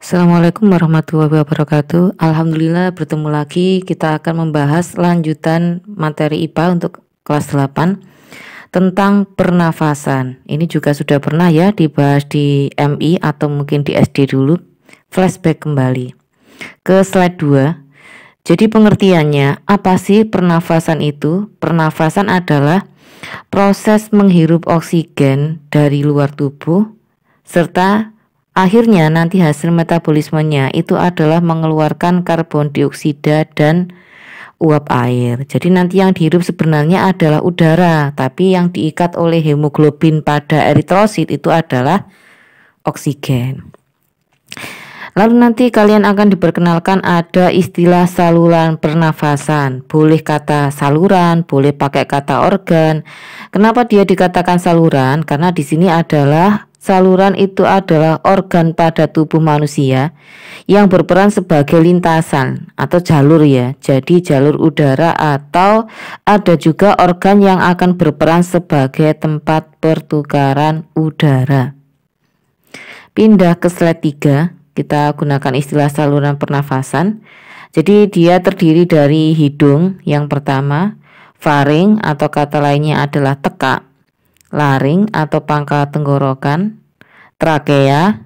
Assalamualaikum warahmatullahi wabarakatuh. Alhamdulillah bertemu lagi. Kita akan membahas lanjutan materi IPA untuk kelas 8 tentang pernafasan. Ini juga sudah pernah ya dibahas di MI atau mungkin di SD dulu. Flashback kembali ke slide 2. Jadi pengertiannya, apa sih pernafasan itu? Pernafasan adalah proses menghirup oksigen dari luar tubuh serta akhirnya nanti hasil metabolismenya itu adalah mengeluarkan karbon dioksida dan uap air. Jadi nanti yang dihirup sebenarnya adalah udara, tapi yang diikat oleh hemoglobin pada eritrosit itu adalah oksigen. Lalu nanti kalian akan diperkenalkan ada istilah saluran pernafasan. Boleh kata saluran, boleh pakai kata organ. Kenapa dia dikatakan saluran? Karena di sini adalah saluran itu adalah organ pada tubuh manusia yang berperan sebagai lintasan atau jalur ya. Jadi jalur udara atau ada juga organ yang akan berperan sebagai tempat pertukaran udara. Pindah ke slide 3. Kita gunakan istilah saluran pernafasan. Jadi dia terdiri dari hidung yang pertama, faring atau kata lainnya adalah tekak, laring atau pangkal tenggorokan, trakea,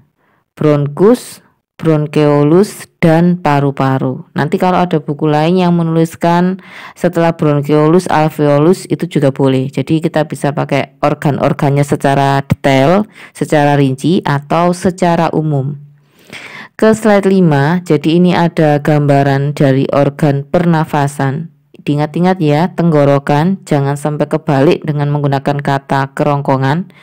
bronkus, bronkeolus, dan paru-paru. Nanti kalau ada buku lain yang menuliskan setelah bronkeolus, alveolus itu juga boleh. Jadi kita bisa pakai organ-organnya secara detail, secara rinci atau secara umum. Ke slide 5, jadi ini ada gambaran dari organ pernafasan. Diingat-ingat ya, tenggorokan jangan sampai kebalik dengan menggunakan kata kerongkongan.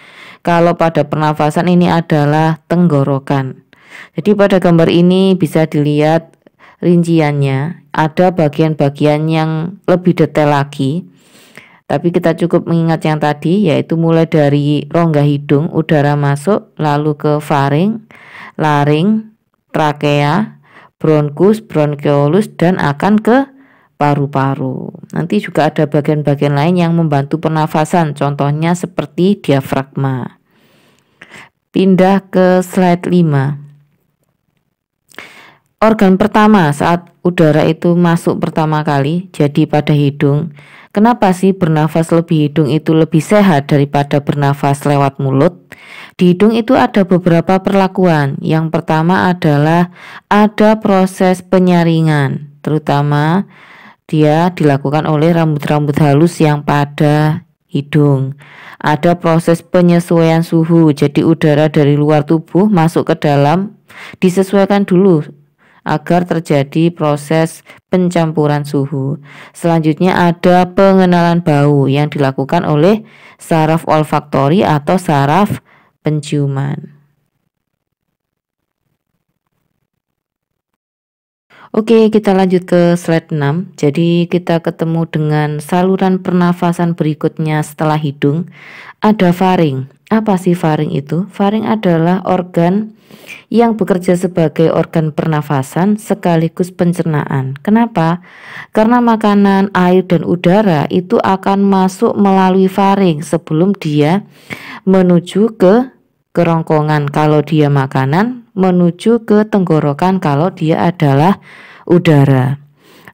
Kalau pada pernafasan ini adalah tenggorokan. Jadi pada gambar ini bisa dilihat rinciannya, ada bagian-bagian yang lebih detail lagi. Tapi kita cukup mengingat yang tadi, yaitu mulai dari rongga hidung, udara masuk, lalu ke faring, laring, trakea, bronkus, bronkeolus, dan akan ke paru-paru. Nanti juga ada bagian-bagian lain yang membantu pernafasan, contohnya seperti diafragma. Pindah ke slide 5. Organ pertama saat udara itu masuk pertama kali, jadi pada hidung. Kenapa sih bernafas lebih hidung itu lebih sehat daripada bernafas lewat mulut? Di hidung itu ada beberapa perlakuan. Yang pertama adalah ada proses penyaringan, terutama dia dilakukan oleh rambut-rambut halus yang pada hidung. Ada proses penyesuaian suhu, jadi udara dari luar tubuh masuk ke dalam disesuaikan dulu agar terjadi proses pencampuran suhu. Selanjutnya ada pengenalan bau yang dilakukan oleh saraf olfaktori atau saraf penciuman. Oke, kita lanjut ke slide 6. Jadi kita ketemu dengan saluran pernafasan berikutnya setelah hidung. Ada faring. Apa sih faring itu? Faring adalah organ yang bekerja sebagai organ pernafasan sekaligus pencernaan. Kenapa? Karena makanan, air, dan udara itu akan masuk melalui faring sebelum dia menuju ke kerongkongan kalau dia makanan, menuju ke tenggorokan kalau dia adalah udara.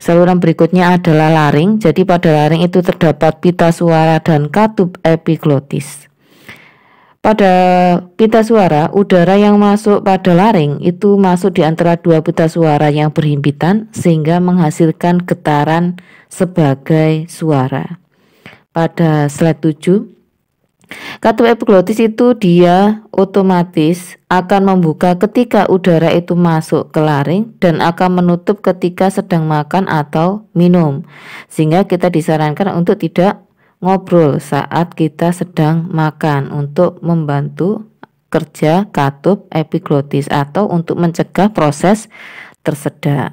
Saluran berikutnya adalah laring. Jadi pada laring itu terdapat pita suara dan katup epiglotis. Pada pita suara, udara yang masuk pada laring itu masuk di antara dua pita suara yang berhimpitan sehingga menghasilkan getaran sebagai suara. Pada slide 7, katup epiglotis itu dia otomatis akan membuka ketika udara itu masuk ke laring dan akan menutup ketika sedang makan atau minum. Sehingga kita disarankan untuk tidak ngobrol saat kita sedang makan untuk membantu kerja katup epiglotis atau untuk mencegah proses tersedak.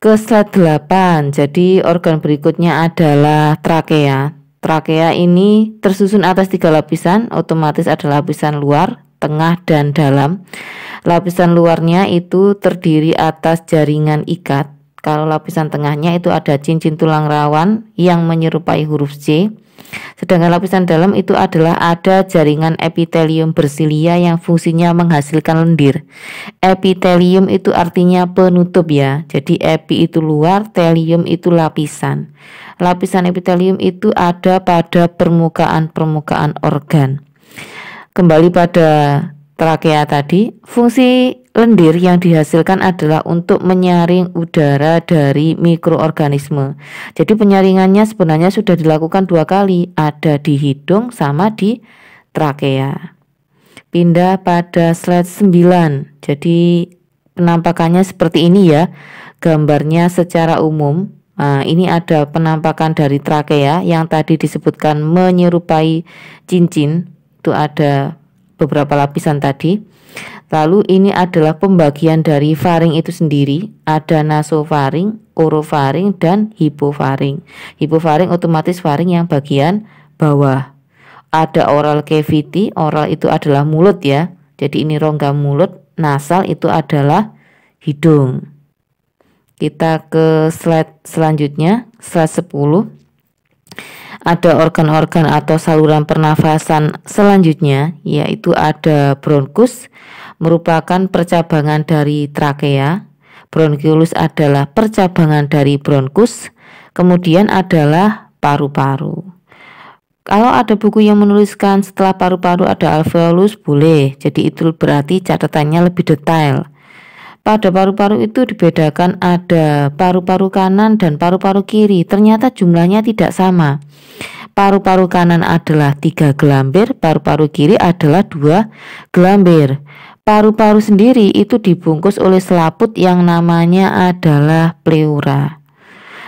Ke slide 8, jadi organ berikutnya adalah trakea. Trakea ini tersusun atas 3 lapisan, otomatis ada lapisan luar, tengah, dan dalam. Lapisan luarnya itu terdiri atas jaringan ikat, Kalau lapisan tengahnya itu ada cincin tulang rawan yang menyerupai huruf C. Sedangkan lapisan dalam itu adalah ada jaringan epitelium bersilia yang fungsinya menghasilkan lendir. Epitelium itu artinya penutup ya. Jadi epi itu luar, telium itu lapisan. Lapisan epitelium itu ada pada permukaan organ. Kembali pada trakea tadi, fungsi lendir yang dihasilkan adalah untuk menyaring udara dari mikroorganisme. Jadi penyaringannya sebenarnya sudah dilakukan 2 kali, ada di hidung sama di trakea. Pindah pada slide 9. Jadi penampakannya seperti ini ya. Gambarnya secara umum. Nah, ini ada penampakan dari trakea yang tadi disebutkan menyerupai cincin. Itu ada beberapa lapisan tadi. Lalu ini adalah pembagian dari faring itu sendiri. Ada nasofaring, orofaring, dan hipofaring. Hipofaring otomatis faring yang bagian bawah. Ada oral cavity, oral itu adalah mulut ya. Jadi ini rongga mulut, nasal itu adalah hidung. Kita ke slide selanjutnya, slide 10. Ada organ-organ atau saluran pernafasan selanjutnya, yaitu ada bronkus, merupakan percabangan dari trakea. Bronkiolus adalah percabangan dari bronkus. Kemudian adalah paru-paru. Kalau ada buku yang menuliskan setelah paru-paru ada alveolus, boleh. Jadi itu berarti catatannya lebih detail. Pada paru-paru itu dibedakan ada paru-paru kanan dan paru-paru kiri. Ternyata jumlahnya tidak sama. Paru-paru kanan adalah 3 gelambir, paru-paru kiri adalah 2 gelambir. Paru-paru sendiri itu dibungkus oleh selaput yang namanya adalah pleura.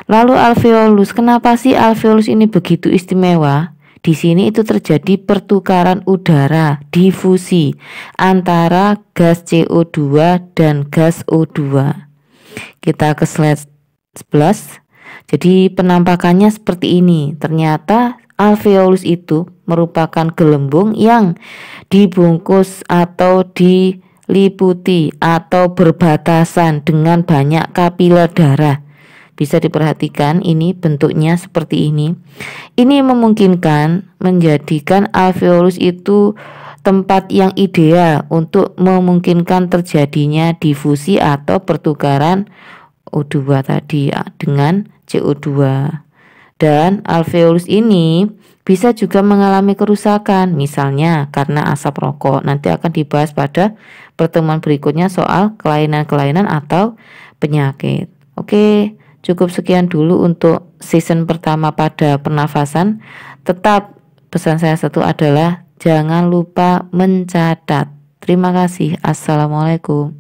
Lalu alveolus, kenapa sih alveolus ini begitu istimewa? Di sini itu terjadi pertukaran udara, difusi antara gas CO2 dan gas O2. Kita ke slide 11. Jadi penampakannya seperti ini. Ternyata alveolus itu merupakan gelembung yang dibungkus atau diliputi atau berbatasan dengan banyak kapiler darah. Bisa diperhatikan ini bentuknya seperti ini. Ini memungkinkan menjadikan alveolus itu tempat yang ideal untuk memungkinkan terjadinya difusi atau pertukaran O2 tadi dengan CO2. Dan alveolus ini bisa juga mengalami kerusakan, misalnya karena asap rokok. Nanti akan dibahas pada pertemuan berikutnya soal kelainan-kelainan atau penyakit. Oke. Cukup sekian dulu untuk season pertama pada pernafasan. Tetap pesan saya satu adalah jangan lupa mencatat. Terima kasih. Assalamualaikum.